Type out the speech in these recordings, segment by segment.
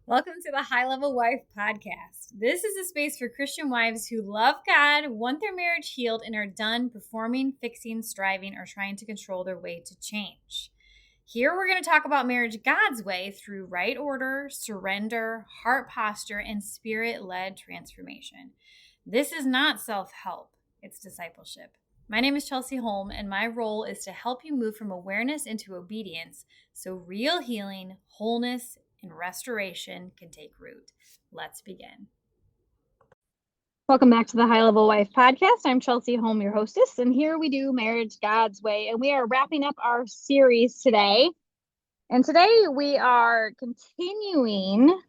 Welcome to the High Level Wife Podcast. This is a space for Christian wives who love God, want their marriage healed, and are done performing, fixing, striving, or trying to control their way to change. Here we're going to talk about marriage God's way through right order, surrender, heart posture, and spirit-led transformation. This is not self-help, it's discipleship. My name is Chelsey Holm, and my role is to help you move from awareness into obedience so real healing, wholeness, and restoration can take root. Let's begin. Welcome back to the High Level Wife Podcast. I'm Chelsey Holm, your hostess, and here we do marriage God's way. And we are wrapping up our series today. And today we are continuing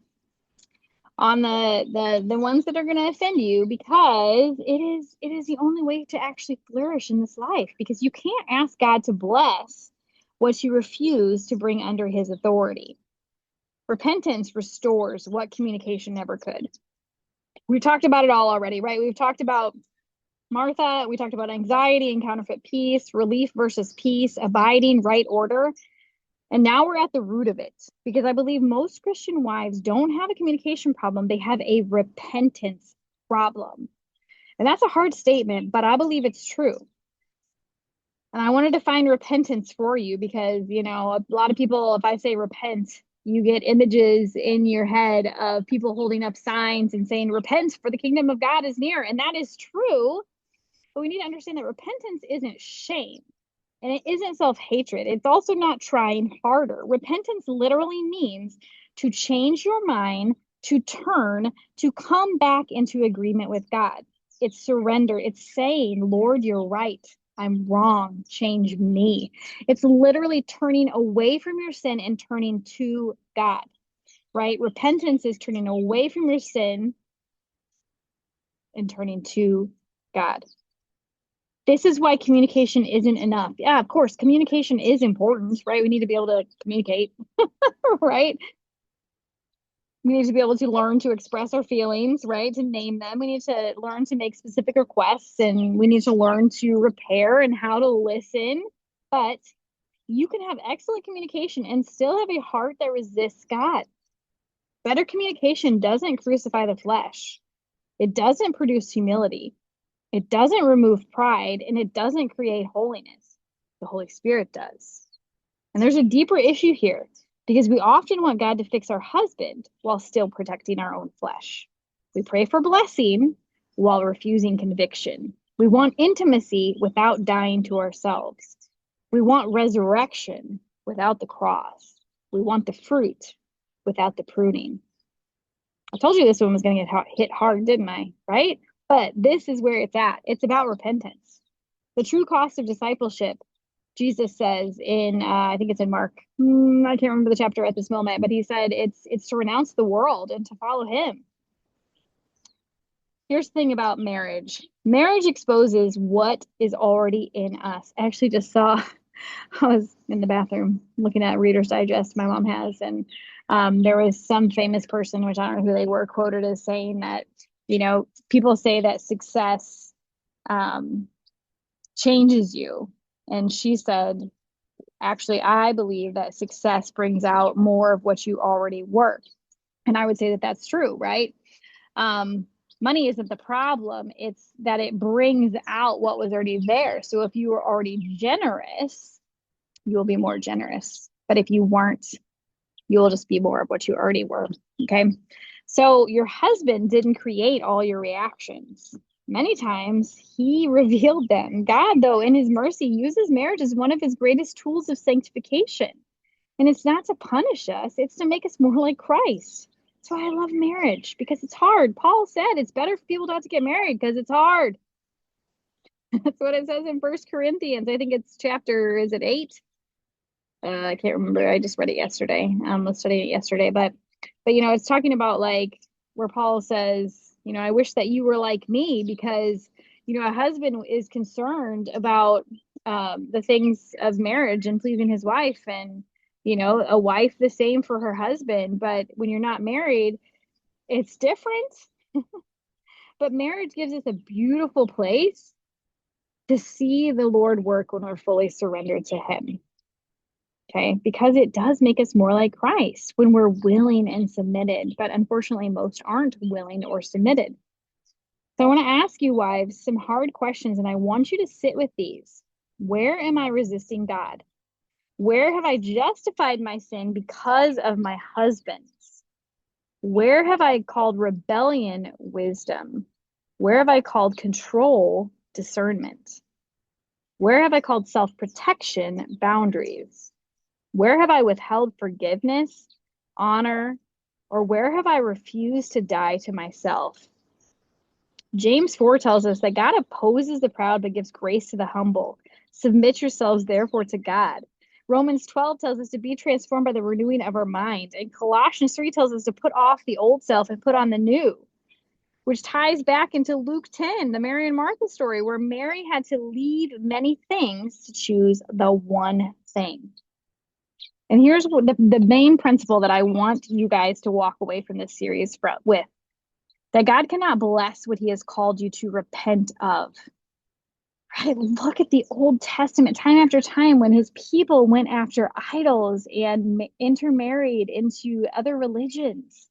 on the ones that are going to offend you, because it is the only way to actually flourish in this life, because you can't ask God to bless what you refuse to bring under his authority. Repentance restores what communication never could. We talked about it all already, right? We've talked about Martha. We talked about anxiety and counterfeit peace, relief versus peace, abiding, right order. And now we're at the root of it, because I believe most Christian wives don't have a communication problem. They have a repentance problem. And that's a hard statement, but I believe it's true. And I want to define repentance for you because, a lot of people, if I say repent, you get images in your head of people holding up signs and saying, repent, for the kingdom of God is near. And that is true. But we need to understand that repentance isn't shame, and it isn't self-hatred. It's also not trying harder. Repentance literally means to change your mind, to turn, to come back into agreement with God. It's surrender. It's saying, Lord, you're right. I'm wrong. Change me. It's literally turning away from your sin and turning to God, right? Repentance is turning away from your sin and turning to God. This is why communication isn't enough. Yeah, of course, communication is important, right? We need to be able to communicate, right? We need to be able to learn to express our feelings, right? To name them. We need to learn to make specific requests, and we need to learn to repair and how to listen. But you can have excellent communication and still have a heart that resists God. Better communication doesn't crucify the flesh. It doesn't produce humility. It doesn't remove pride, and it doesn't create holiness. The Holy Spirit does. And there's a deeper issue here, because we often want God to fix our husband while still protecting our own flesh. We pray for blessing while refusing conviction. We want intimacy without dying to ourselves. We want resurrection without the cross. We want the fruit without the pruning. I told you this one was going to get hit hard, didn't I? Right? But this is where it's at. It's about repentance. The true cost of discipleship, Jesus says in, I think it's in Mark. I can't remember the chapter at this moment, but he said it's to renounce the world and to follow him. Here's the thing about marriage. Marriage exposes what is already in us. I actually just saw, I was in the bathroom looking at Reader's Digest my mom has, and there was some famous person, which I don't know who they were, quoted as saying that, people say that success changes you. And she said, actually, I believe that success brings out more of what you already were. And I would say that that's true, right? Money isn't the problem. It's that it brings out what was already there. So if you were already generous, you'll be more generous. But if you weren't, you'll just be more of what you already were. Okay. So your husband didn't create all your reactions. Many times he revealed them. God, though, in his mercy, uses marriage as one of his greatest tools of sanctification. And it's not to punish us. It's to make us more like Christ. That's why I love marriage, because it's hard. Paul said it's better for people not to get married because it's hard. That's what it says in 1 Corinthians. I think it's chapter, is it 8? I can't remember. I just read it yesterday. I was studying it yesterday, but it's talking about like where Paul says, I wish that you were like me, because, a husband is concerned about the things of marriage and pleasing his wife, and, a wife the same for her husband. But when you're not married, it's different. But marriage gives us a beautiful place to see the Lord work when we're fully surrendered to him. Okay, because it does make us more like Christ when we're willing and submitted, but unfortunately, most aren't willing or submitted. So I want to ask you, wives, some hard questions, and I want you to sit with these. Where am I resisting God? Where have I justified my sin because of my husbands? Where have I called rebellion wisdom? Where have I called control discernment? Where have I called self-protection boundaries? Where have I withheld forgiveness, honor, or where have I refused to die to myself? James 4 tells us that God opposes the proud but gives grace to the humble. Submit yourselves, therefore, to God. Romans 12 tells us to be transformed by the renewing of our mind. And Colossians 3 tells us to put off the old self and put on the new, which ties back into Luke 10, the Mary and Martha story, where Mary had to leave many things to choose the one thing. And here's what the main principle that I want you guys to walk away from this series with, that God cannot bless what he has called you to repent of. Right? Look at the Old Testament time after time when his people went after idols and intermarried into other religions.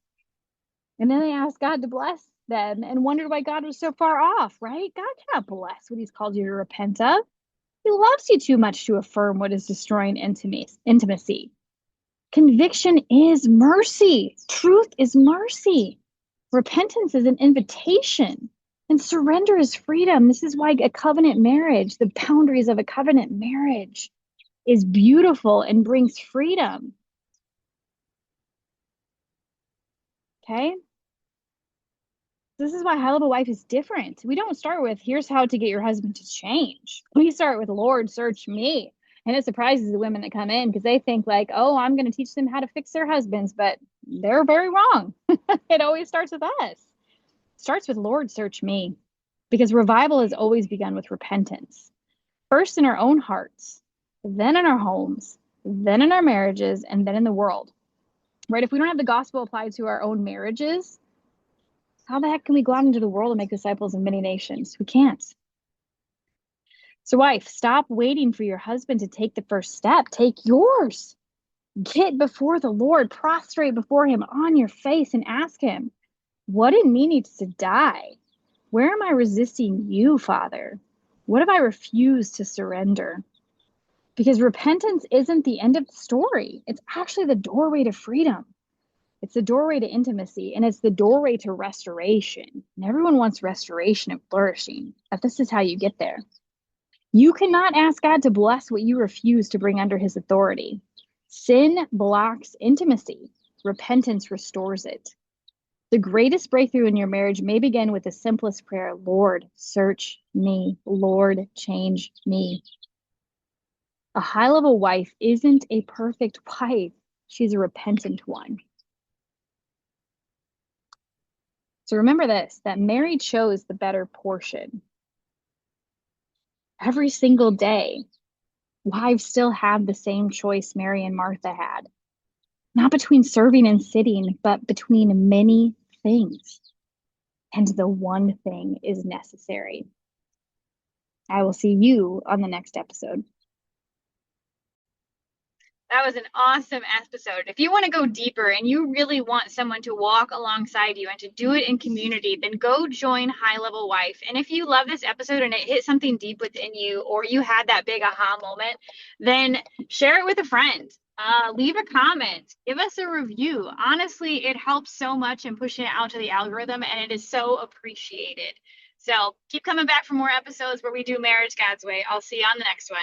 And then they asked God to bless them and wondered why God was so far off, right? God cannot bless what he's called you to repent of. He loves you too much to affirm what is destroying intimacy. Conviction is mercy. Truth is mercy. Repentance is an invitation, and surrender is freedom. This is why a covenant marriage, the boundaries of a covenant marriage, is beautiful and brings freedom. Okay? This is why High Level Wife is different. We don't start with, here's how to get your husband to change. We start with, Lord, search me. And it surprises the women that come in because they think like, oh, I'm going to teach them how to fix their husbands, but they're very wrong. It always starts with us. It starts with, Lord, search me. Because revival has always begun with repentance. First in our own hearts, then in our homes, then in our marriages, and then in the world. Right? If we don't have the gospel applied to our own marriages, how the heck can we go out into the world and make disciples of many nations? We can't. So, wife, stop waiting for your husband to take the first step. Take yours. Get before the Lord, prostrate before him on your face and ask him, what in me needs to die? Where am I resisting you, Father? What have I refused to surrender? Because repentance isn't the end of the story. It's actually the doorway to freedom. It's the doorway to intimacy, and it's the doorway to restoration. And everyone wants restoration and flourishing, but this is how you get there. You cannot ask God to bless what you refuse to bring under his authority. Sin blocks intimacy. Repentance restores it. The greatest breakthrough in your marriage may begin with the simplest prayer, Lord, search me. Lord, change me. A high-level wife isn't a perfect wife. She's a repentant one. So remember this, that Mary chose the better portion. Every single day, wives still have the same choice Mary and Martha had. Not between serving and sitting, but between many things. And the one thing is necessary. I will see you on the next episode. That was an awesome episode. If you want to go deeper and you really want someone to walk alongside you and to do it in community, then go join High Level Wife. And if you love this episode and it hit something deep within you, or you had that big aha moment, then share it with a friend. Leave a comment, give us a review. Honestly, it helps so much in pushing it out to the algorithm, and it is so appreciated. So keep coming back for more episodes where we do marriage God's way. I'll see you on the next one.